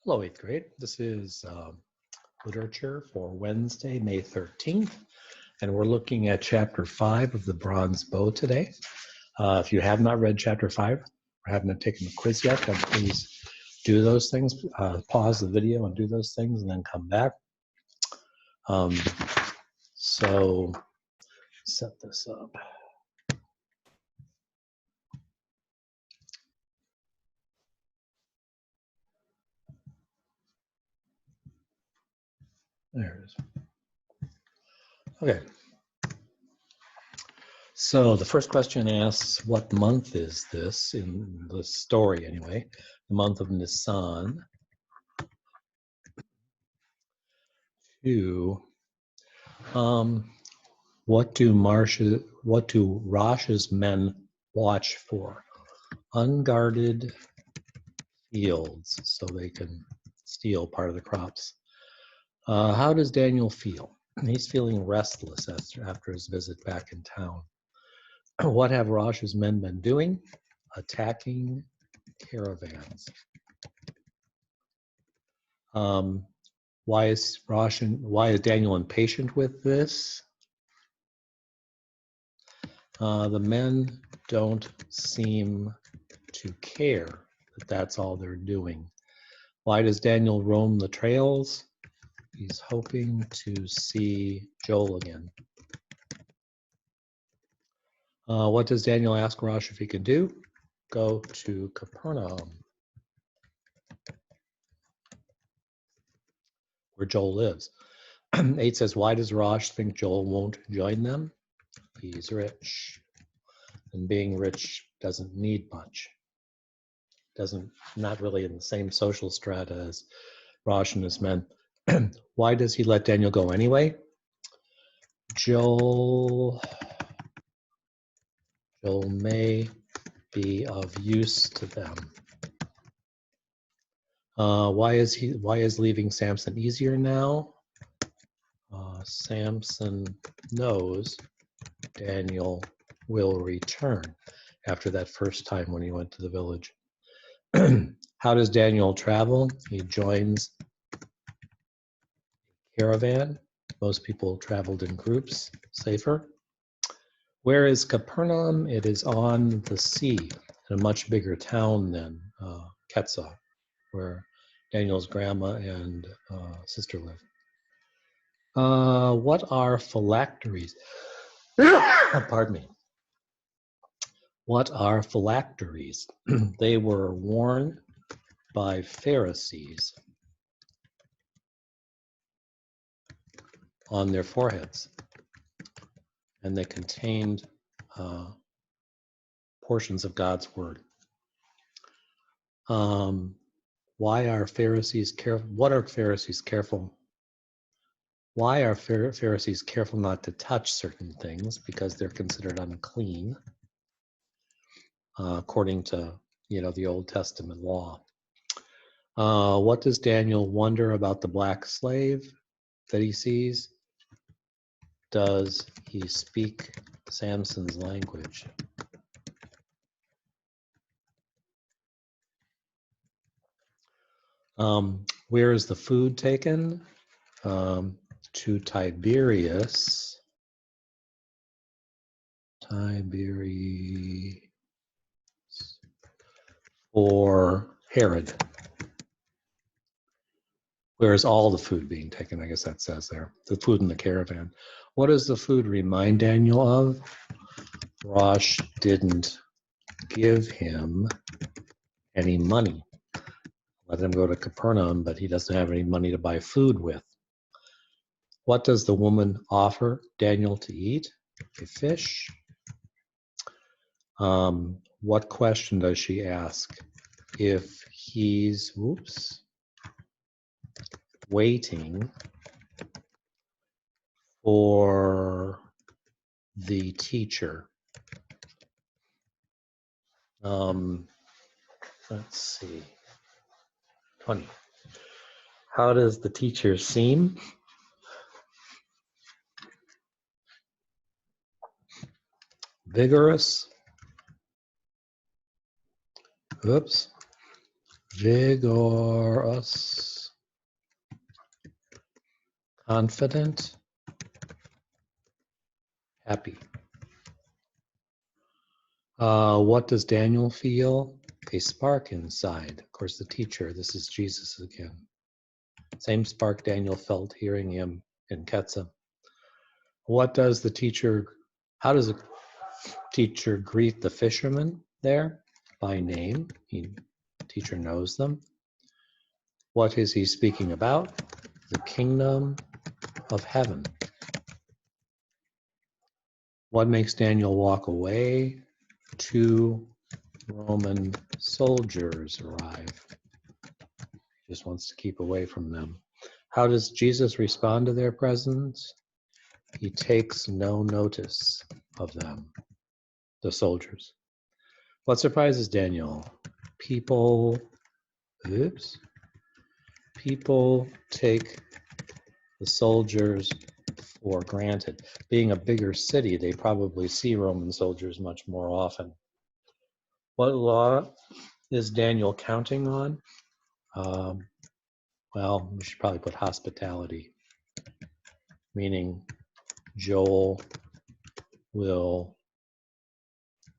Hello, 8th grade. This is literature for Wednesday, May 13th, and we're looking at Chapter 5 of the Bronze Bow today. If you have not read Chapter 5 or haven't taken the quiz yet, then please do those things. Pause the video and do those things and then come back. So set this up. There it is. Okay. So the first question asks, what month is this in the story anyway? The month of Nisan. 2. What do Rosh's men watch for? Unguarded fields, so they can steal part of the crops. How does Daniel feel? He's feeling restless after his visit back in town. What have Rosh's men been doing? Attacking caravans. Why is Daniel impatient with this? The men don't seem to care that that's all they're doing. Why does Daniel roam the trails? He's hoping to see Joel again. What does Daniel ask Rosh if he can do? Go to Capernaum, where Joel lives. 8 says, why does Rosh think Joel won't join them? He's rich, and being rich doesn't need much. Not really in the same social strata as Rosh and his men. Why does he let Daniel go anyway? Joel may be of use to them. Why is leaving Samson easier now? Samson knows Daniel will return after that first time when he went to the village. How does Daniel travel? He joins a caravan. Most people traveled in groups, safer. Where is Capernaum? It is on the sea, in a much bigger town than Ketzah, where Daniel's grandma and sister live. What are phylacteries? Pardon me. What are phylacteries? They were worn by Pharisees on their foreheads, and they contained portions of God's word. Why are Pharisees careful? What are Pharisees careful? Why are Pharisees careful not to touch certain things? Because they're considered unclean, according to the Old Testament law. What does Daniel wonder about the black slave that he sees? Does he speak Samson's language? Where is the food taken? To Tiberias. Or Herod. Where is all the food being taken? I guess that says there. The food in the caravan. What does the food remind Daniel of? Rosh didn't give him any money. Let him go to Capernaum, but he doesn't have any money to buy food with. What does the woman offer Daniel to eat? A fish. What question does she ask? If he's, waiting for the teacher. Let's see. 20. How does the teacher seem? Vigorous. vigorous, confident, happy. What does Daniel feel? A spark inside. Of course, the teacher, this is Jesus again. Same spark Daniel felt hearing him in Ketza. What does the teacher, how does the teacher greet the fishermen there? By name. Teacher knows them. What is he speaking about? The kingdom of heaven. What makes Daniel walk away? 2 Roman soldiers arrive. He just wants to keep away from them. How does Jesus respond to their presence? He takes no notice of them, the soldiers. What surprises Daniel? People take the soldiers for granted. Being a bigger city, they probably see Roman soldiers much more often. What law is Daniel counting on? Well, we should probably put hospitality, meaning Joel will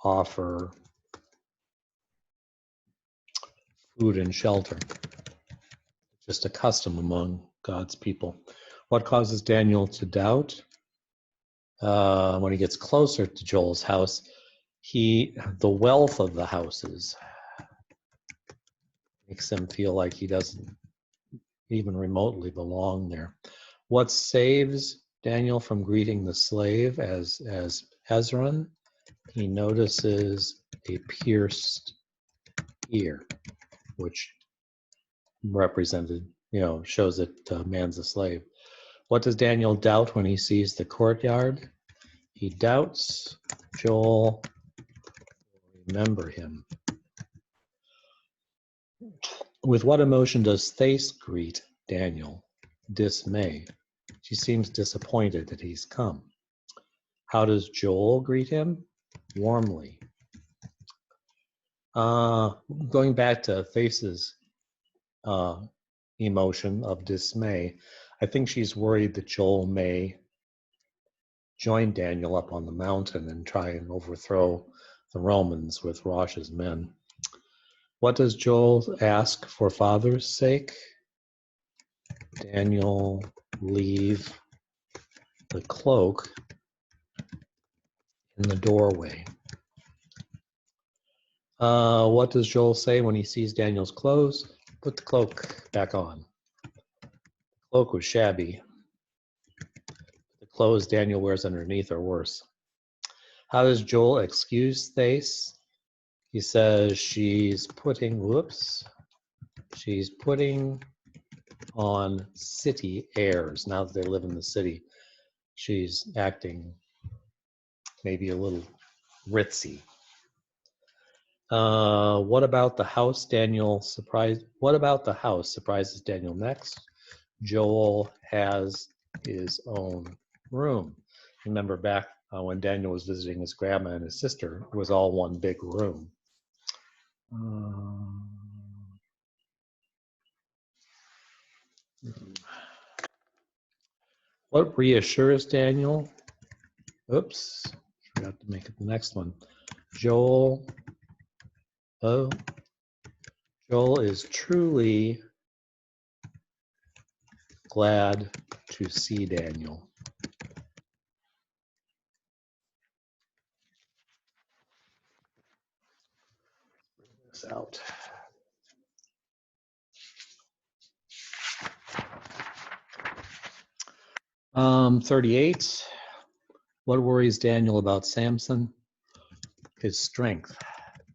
offer food and shelter. Just a custom among God's people. What causes Daniel to doubt? When he gets closer to Joel's house, the wealth of the houses makes him feel like he doesn't even remotely belong there. What saves Daniel from greeting the slave as Hezron? He notices a pierced ear, which represented, shows that man's a slave. What does Daniel doubt when he sees the courtyard? He doubts Joel will remember him. With what emotion does Thais greet Daniel? Dismay. She seems disappointed that he's come. How does Joel greet him? Warmly. Going back to Thais's emotion of dismay, I think she's worried that Joel may join Daniel up on the mountain and try and overthrow the Romans with Rosh's men. What does Joel ask for father's sake? Daniel leave the cloak in the doorway. What does Joel say when he sees Daniel's clothes? Put the cloak back on. The cloak was shabby. The clothes Daniel wears underneath are worse. How does Joel excuse Thais? He says she's putting on city airs. Now that they live in the city, she's acting maybe a little ritzy. What about the house surprises Daniel next? Joel has his own room. Remember back when Daniel was visiting his grandma and his sister, it was all one big room. What reassures Daniel? Oops, forgot to make it the next one. Joel is truly glad to see Daniel. Bring this out. Um, 38. What worries Daniel about Samson? His strength,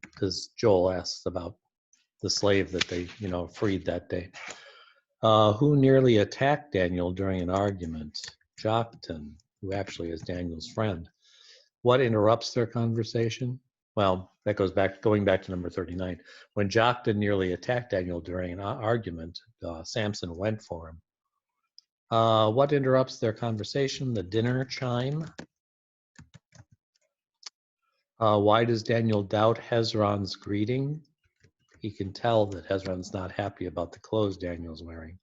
because Joel asks about the slave that they, freed that day. Who nearly attacked Daniel during an argument? Joktan, who actually is Daniel's friend. What interrupts their conversation? Well, that going back to number 39. When Joktan nearly attacked Daniel during an argument, Samson went for him. What interrupts their conversation? The dinner chime. Why does Daniel doubt Hezron's greeting? He can tell that Hezron's not happy about the clothes Daniel's wearing.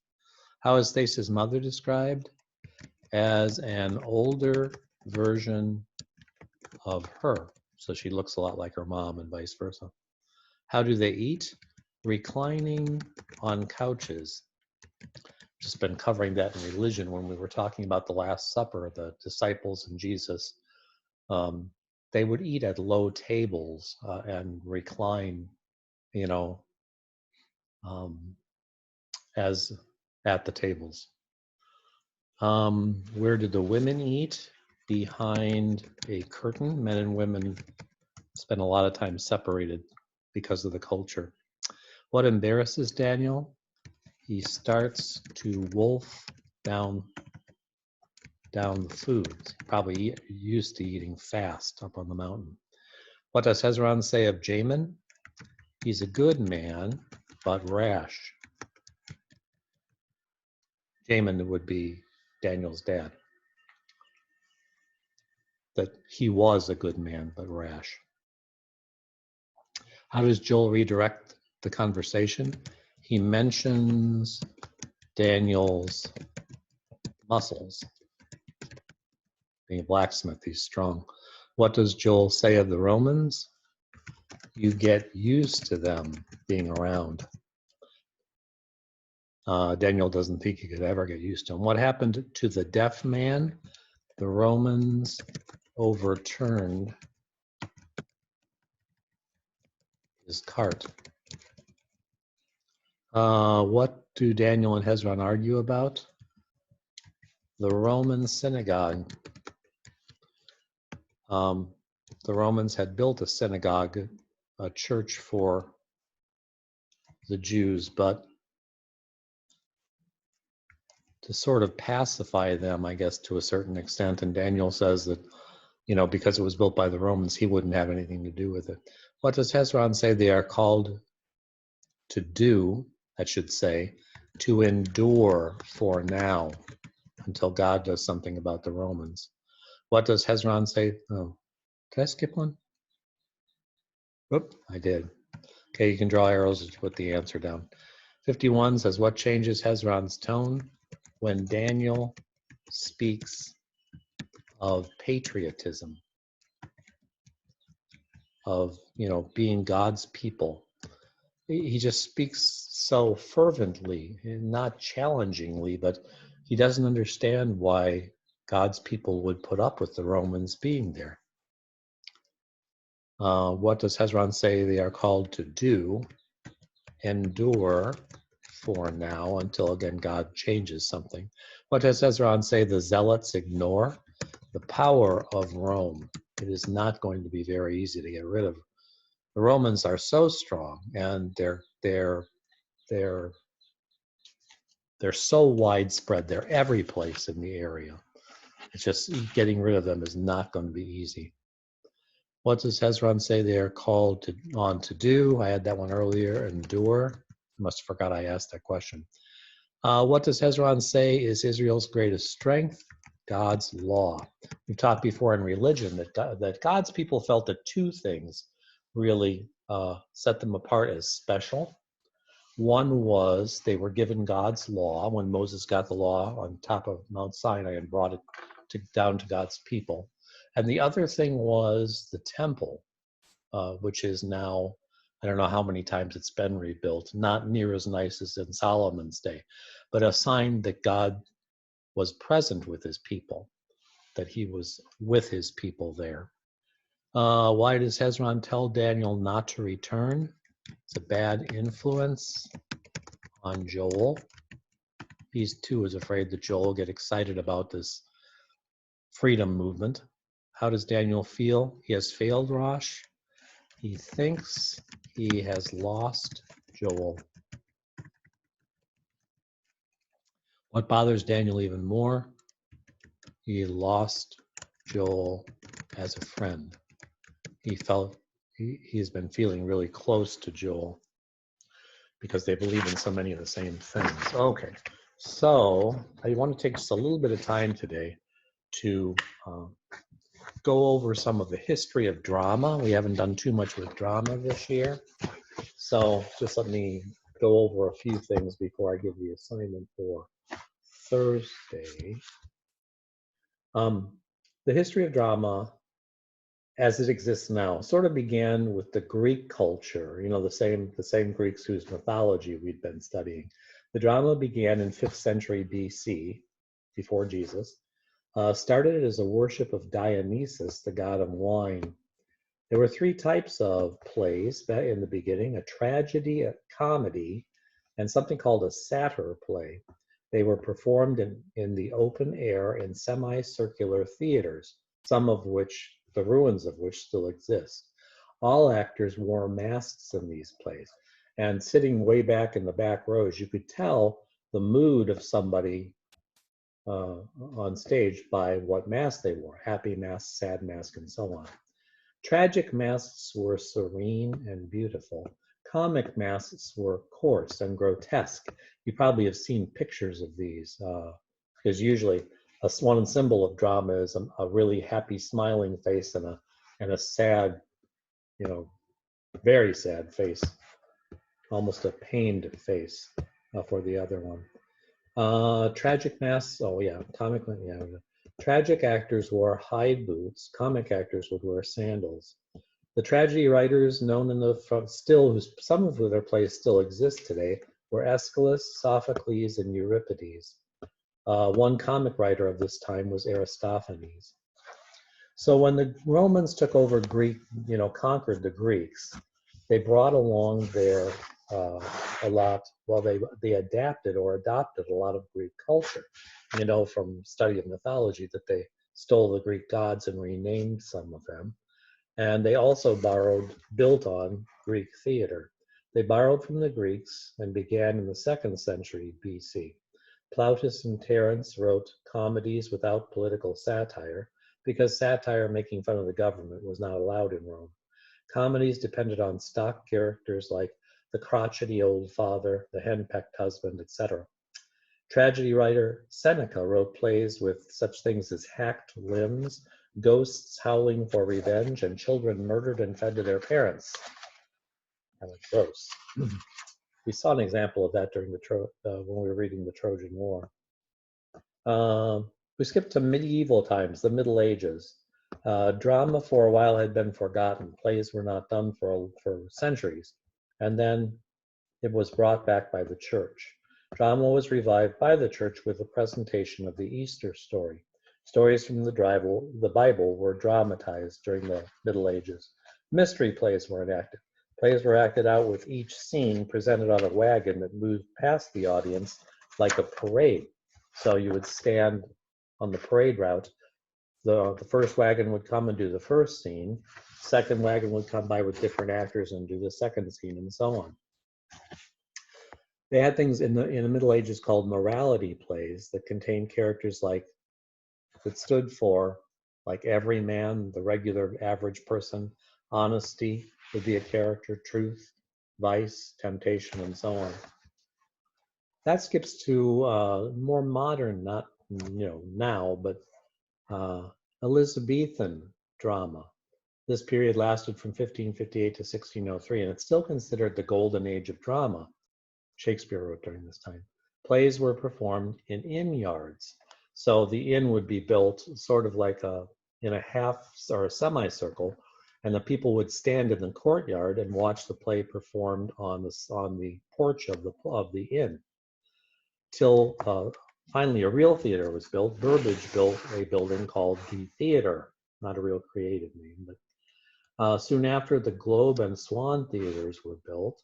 How is Thesa's mother described? As an older version of her. So she looks a lot like her mom and vice versa. How do they eat? Reclining on couches. Just been covering that in religion when we were talking about the Last Supper, the disciples and Jesus. They would eat at low tables and recline, as at the tables. Where did the women eat? Behind a curtain. Men and women spend a lot of time separated because of the culture. What embarrasses Daniel? He starts to wolf down the food. Probably used to eating fast up on the mountain. What does Hezron say of Jamin? He's a good man, but rash. Jamin would be Daniel's dad. That he was a good man, but rash. How does Joel redirect the conversation? He mentions Daniel's muscles. Being a blacksmith, he's strong. What does Joel say of the Romans? You get used to them being around. Daniel doesn't think he could ever get used to them. What happened to the deaf man? The Romans overturned his cart. What do Daniel and Hezron argue about? The Roman synagogue. The Romans had built a synagogue, a church for the Jews, but to sort of pacify them, I guess, to a certain extent. And Daniel says that, because it was built by the Romans, he wouldn't have anything to do with it. What does Hezron say they are called to do? That should say, to endure for now until God does something about the Romans. What does Hezron say? Oh, did I skip one? Oop, I did. Okay, you can draw arrows to put the answer down. 51 says, what changes Hezron's tone when Daniel speaks of patriotism, of, being God's people? He just speaks so fervently, not challengingly, but he doesn't understand why God's people would put up with the Romans being there. What does Hezron say they are called to do? Endure for now until again God changes something. What does Hezron say the zealots ignore? The power of Rome. It is not going to be very easy to get rid of. The Romans are so strong, and they're so widespread. They're every place in the area. It's just getting rid of them is not going to be easy. What does Hezron say they are called on to do? I had that one earlier. Endure. I must have forgot I asked that question. What does Hezron say is Israel's greatest strength? God's law. We've talked before in religion that God's people felt that two things really set them apart as special. One was they were given God's law when Moses got the law on top of Mount Sinai and brought it down to God's people. And the other thing was the temple, which is now, I don't know how many times it's been rebuilt, not near as nice as in Solomon's day, but a sign that God was present with his people, that he was with his people there. Why does Hezron tell Daniel not to return? It's a bad influence on Joel. He too is afraid that Joel will get excited about this freedom movement. How does Daniel feel? He has failed Rosh. He thinks he has lost Joel. What bothers Daniel even more? He lost Joel as a friend. He's been feeling really close to Joel because they believe in so many of the same things. Okay, so I want to take just a little bit of time today to go over some of the history of drama. We haven't done too much with drama this year. So just let me go over a few things before I give the assignment for Thursday. The history of drama as it exists now sort of began with the Greek culture, you know, the same Greeks whose mythology we'd been studying. The drama began in 5th century BC, before Jesus, started as a worship of Dionysus, the god of wine. There were 3 types of plays in the beginning: a tragedy, a comedy, and something called a satyr play. They were performed in the open air in semicircular theaters, some of which, the ruins of which still exist. All actors wore masks in these plays. And sitting way back in the back rows, you could tell the mood of somebody on stage by what mask they wore: happy mask, sad mask, and so on. Tragic masks were serene and beautiful. Comic masks were coarse and grotesque. You probably have seen pictures of these, because usually one symbol of drama is a really happy, smiling face and a sad, you know, very sad face, almost a pained face for the other one. Tragic masks. Oh yeah, yeah. Tragic actors wore high boots. Comic actors would wear sandals. The tragedy writers known in the some of their plays still exist today, were Aeschylus, Sophocles, and Euripides. One comic writer of this time was Aristophanes. So when the Romans took over conquered the Greeks, they brought along their they adapted or adopted a lot of Greek culture. You know, from study of mythology, that they stole the Greek gods and renamed some of them. And they also built on Greek theater. They borrowed from the Greeks and began in the 2nd century BC. Plautus and Terence wrote comedies without political satire, because satire making fun of the government was not allowed in Rome. Comedies depended on stock characters like the crotchety old father, the henpecked husband, etc. Tragedy writer Seneca wrote plays with such things as hacked limbs, ghosts howling for revenge, and children murdered and fed to their parents. Kind of gross. We saw an example of that during when we were reading the Trojan War. We skipped to medieval times, the Middle Ages. Drama for a while had been forgotten. Plays were not done for centuries. And then it was brought back by the church. Drama was revived by the church with the presentation of the Easter story. Stories from the Bible were dramatized during the Middle Ages. Mystery plays were enacted. Plays were acted out with each scene presented on a wagon that moved past the audience like a parade. So you would stand on the parade route. The first wagon would come and do the first scene. Second wagon would come by with different actors and do the second scene, and so on. They had things in the Middle Ages called morality plays that contained characters that stood for, like every man, the regular average person. Honesty would be a character, truth, vice, temptation, and so on. That skips to more modern, not now, but Elizabethan drama. This period lasted from 1558 to 1603, and it's still considered the golden age of drama. Shakespeare wrote during this time. Plays were performed in inn yards. So the inn would be built sort of like in a half or a semicircle, and the people would stand in the courtyard and watch the play performed on the porch of the inn. Till finally a real theater was built. Burbage built a building called the Theater, not a real creative name, but soon after, the Globe and Swan theaters were built.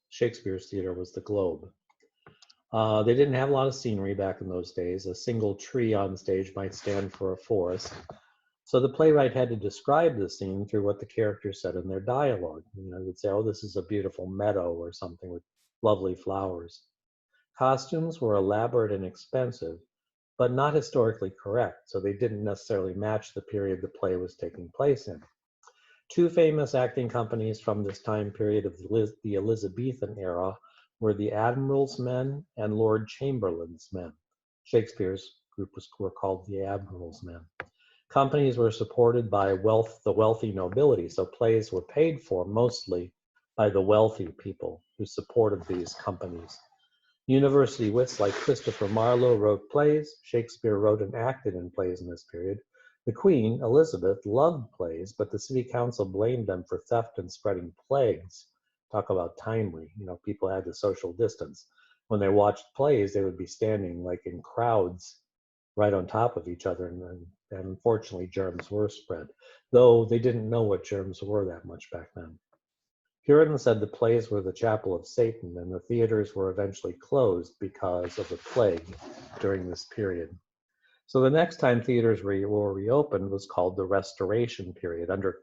Shakespeare's theater was the Globe. They didn't have a lot of scenery back in those days. A single tree on stage might stand for a forest. So the playwright had to describe the scene through what the characters said in their dialogue. They would say, oh, this is a beautiful meadow or something with lovely flowers. Costumes were elaborate and expensive, but not historically correct, so they didn't necessarily match the period the play was taking place in. 2 famous acting companies from this time period of the Elizabethan era were the Admiral's Men and Lord Chamberlain's Men. Shakespeare's group were called the Admiral's Men. Companies were supported by the wealthy nobility, so plays were paid for mostly by the wealthy people who supported these companies. University wits like Christopher Marlowe wrote plays. Shakespeare wrote and acted in plays in this period. The Queen, Elizabeth, loved plays, but the city council blamed them for theft and spreading plagues. Talk about timely. People had to social distance. When they watched plays, they would be standing like in crowds right on top of each other, and unfortunately germs were spread, though they didn't know what germs were that much back then. Puritan said the plays were the chapel of Satan, and the theaters were eventually closed because of the plague during this period. So the next time theaters were reopened was called the Restoration period under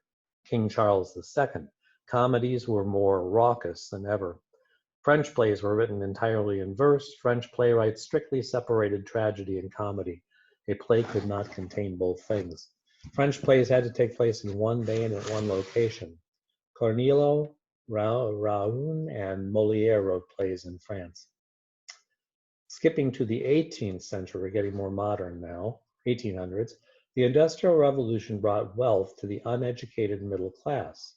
King Charles II. Comedies were more raucous than ever. French plays were written entirely in verse. French playwrights strictly separated tragedy and comedy. A play could not contain both things. French plays had to take place in one day and at one location. Corneille, Raoun, and Molière wrote plays in France. Skipping to the 18th century, we're getting more modern now, 1800s, the Industrial Revolution brought wealth to the uneducated middle class.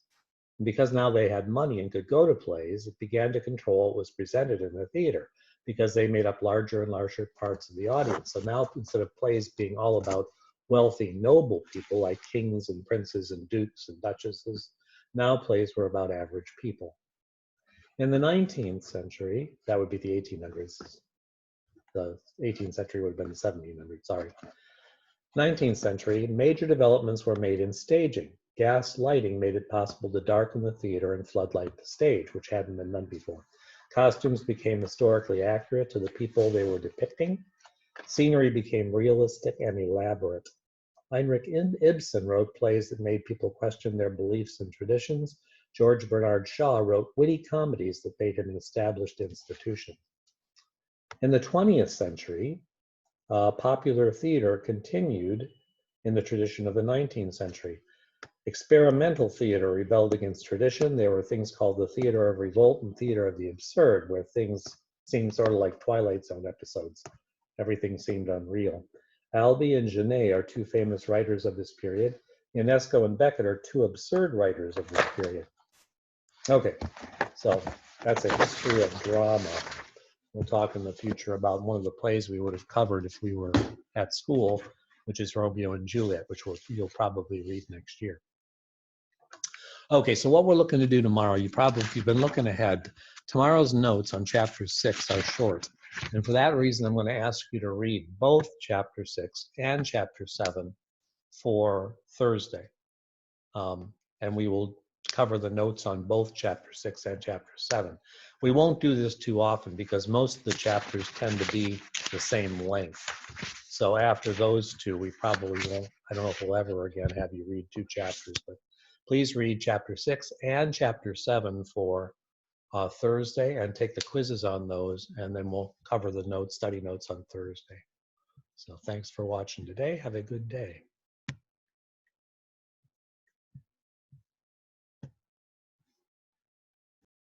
And because now they had money and could go to plays, it began to control what was presented in the theater because they made up larger and larger parts of the audience. So now instead of plays being all about wealthy, noble people like kings and princes and dukes and duchesses, now plays were about average people. In the 19th century, that would be the 1800s. The 18th century would have been the 1700s, sorry. 19th century, major developments were made in staging. Gas lighting made it possible to darken the theater and floodlight the stage, which hadn't been done before. Costumes became historically accurate to the people they were depicting. Scenery became realistic and elaborate. Heinrich Ibsen wrote plays that made people question their beliefs and traditions. George Bernard Shaw wrote witty comedies that made him an established institution. In the 20th century, popular theater continued in the tradition of the 19th century. Experimental theater rebelled against tradition. There were things called the theater of revolt and theater of the absurd, where things seemed sort of like Twilight Zone episodes. Everything seemed unreal. Albee and Genet are two famous writers of this period. Ionesco and Beckett are two absurd writers of this period. Okay, so that's a history of drama. We'll talk in the future about one of the plays we would have covered if we were at school, which is Romeo and Juliet, which you'll probably read next year. Okay, so what we're looking to do tomorrow, if you've been looking ahead, tomorrow's notes on chapter 6 are short. And for that reason, I'm going to ask you to read both chapter 6 and chapter 7 for Thursday. And we will cover the notes on both chapter 6 and chapter 7. We won't do this too often because most of the chapters tend to be the same length. So after those two, we probably won't, I don't know if we'll ever again have you read 2 chapters, but please read chapter 6 and chapter 7 for Thursday and take the quizzes on those, and then we'll cover the notes, study notes on Thursday. So thanks for watching today. Have a good day.